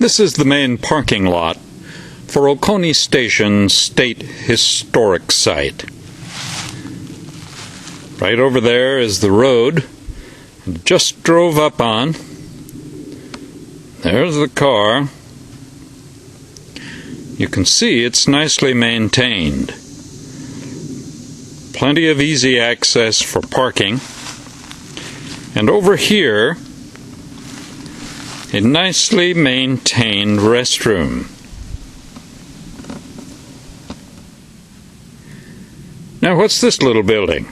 This is the main parking lot for Oconee Station State Historic Site. Right over there is the road I just drove up on. There's the car. You can see it's nicely maintained. Plenty of easy access for parking. And over here, a nicely maintained restroom. Now, what's this little building?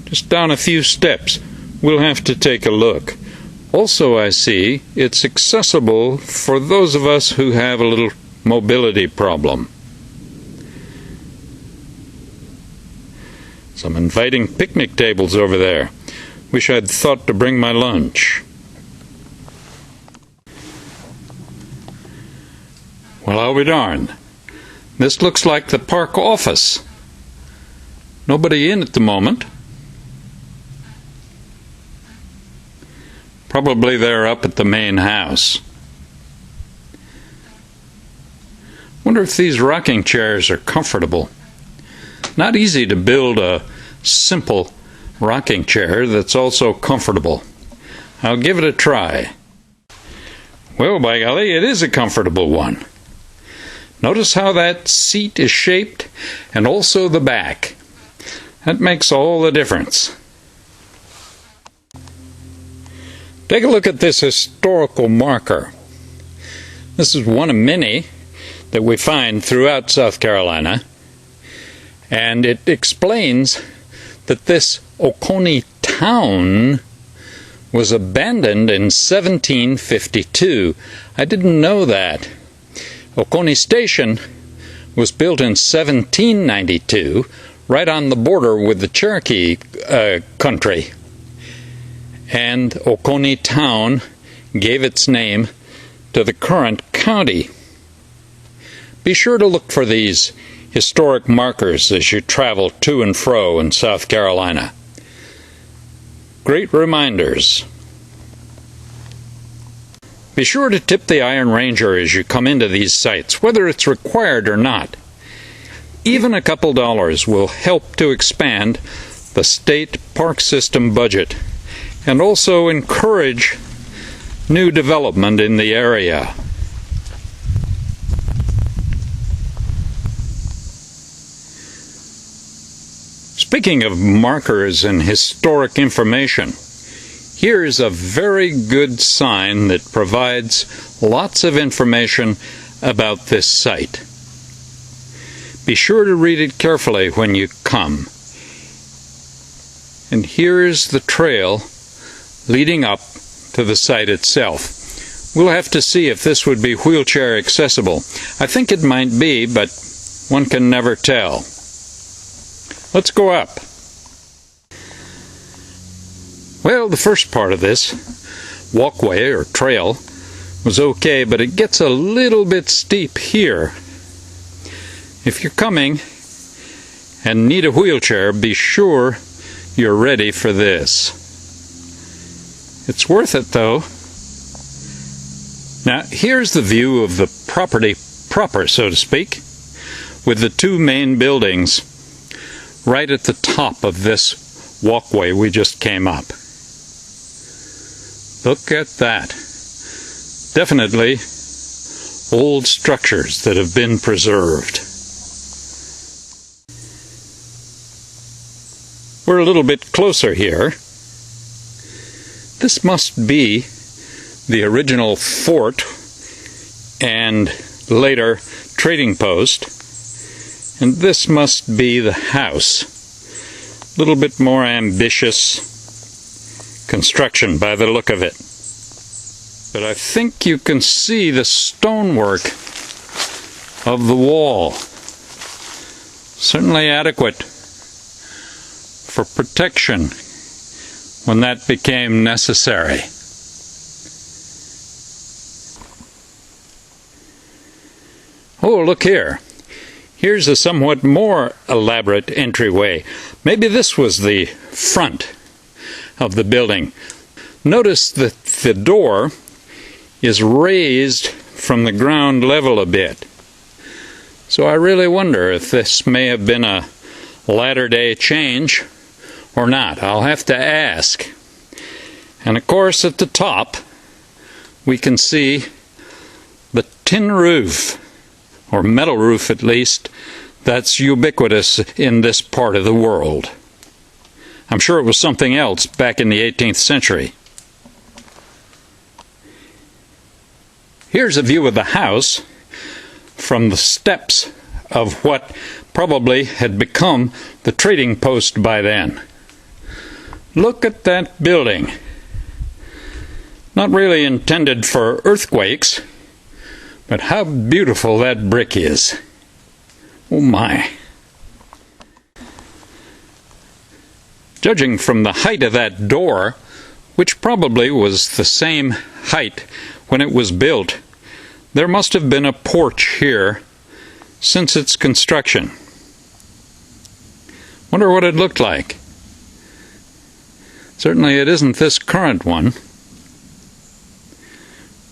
Just down a few steps. We'll have to take a look. Also, I see it's accessible for those of us who have a little mobility problem. Some inviting picnic tables over there. Wish I'd thought to bring my lunch. Well, I'll be darned. This looks like the park office. Nobody in at the moment. Probably they're up at the main house. Wonder if these rocking chairs are comfortable. Not easy to build a simple rocking chair that's also comfortable. I'll give it a try. Well, by golly, it is a comfortable one. Notice how that seat is shaped, and also the back. That makes all the difference. Take a look at this historical marker. This is one of many that we find throughout South Carolina, and it explains that this Oconee town was abandoned in 1752. I didn't know that. Oconee Station was built in 1792, right on the border with the Cherokee country. And Oconee Town gave its name to the current county. Be sure to look for these historic markers as you travel to and fro in South Carolina. Great reminders. Be sure to tip the Iron Ranger as you come into these sites, whether it's required or not. Even a couple dollars will help to expand the state park system budget and also encourage new development in the area. Speaking of markers and historic information, here's a very good sign that provides lots of information about this site. Be sure to read it carefully when you come. And here's the trail leading up to the site itself. We'll have to see if this would be wheelchair accessible. I think it might be, but one can never tell. Let's go up. Well, the first part of this walkway or trail was okay, but it gets a little bit steep here. If you're coming and need a wheelchair, be sure you're ready for this. It's worth it, though. Now, here's the view of the property proper, so to speak, with the two main buildings right at the top of this walkway we just came up. Look at that. Definitely old structures that have been preserved. We're a little bit closer here. This must be the original fort and later trading post. And this must be the house. A little bit more ambitious construction by the look of it. But I think you can see the stonework of the wall. Certainly adequate for protection when that became necessary. Oh, look here. Here's a somewhat more elaborate entryway. Maybe this was the front of the building. Notice that the door is raised from the ground level a bit. So I really wonder if this may have been a latter-day change or not. I'll have to ask. And of course, at the top, we can see the tin roof, or metal roof at least, that's ubiquitous in this part of the world. I'm sure it was something else back in the 18th century. Here's a view of the house from the steps of what probably had become the trading post by then. Look at that building. Not really intended for earthquakes, but how beautiful that brick is. Oh my. Judging from the height of that door, which probably was the same height when it was built, there must have been a porch here since its construction. Wonder what it looked like. Certainly it isn't this current one.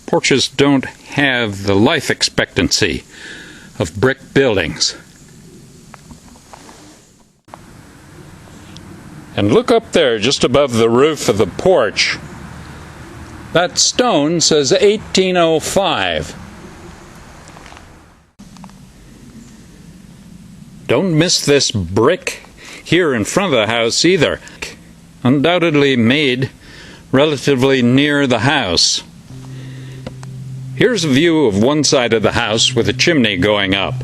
Porches don't have the life expectancy of brick buildings. And look up there, just above the roof of the porch. That stone says 1805. Don't miss this brick here in front of the house either. Undoubtedly made relatively near the house. Here's a view of one side of the house with a chimney going up.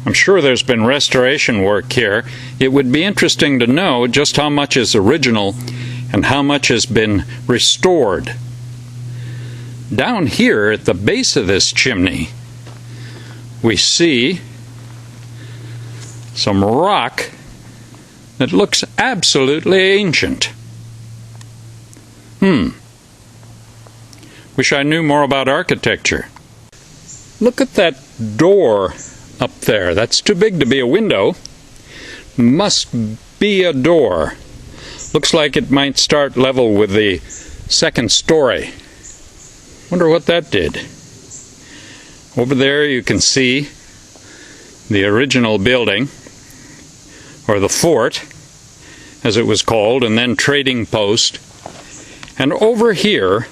I'm sure there's been restoration work here. It would be interesting to know just how much is original and how much has been restored. Down here at the base of this chimney, we see some rock that looks absolutely ancient. Wish I knew more about architecture. Look at that door up there. That's too big to be a window. Must be a door. Looks like it might start level with the second story. Wonder what that did. Over there you can see the original building, or the fort, as it was called, and then trading post. And over here,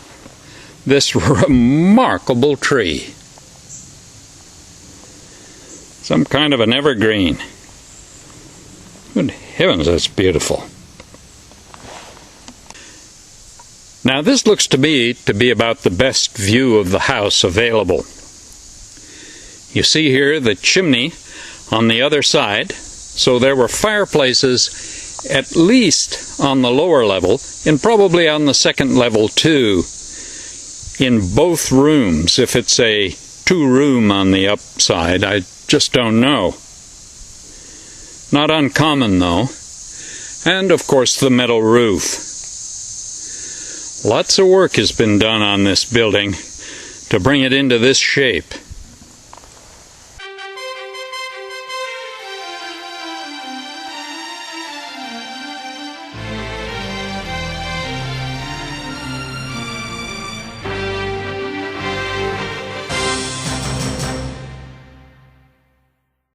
this remarkable tree. Some kind of an evergreen. Good heavens, that's beautiful. Now this looks to me to be about the best view of the house available. You see here the chimney on the other side, so there were fireplaces at least on the lower level, and probably on the second level too, in both rooms. If it's a two-room on the upside, I just don't know. Not uncommon though. And of course the metal roof. Lots of work has been done on this building to bring it into this shape.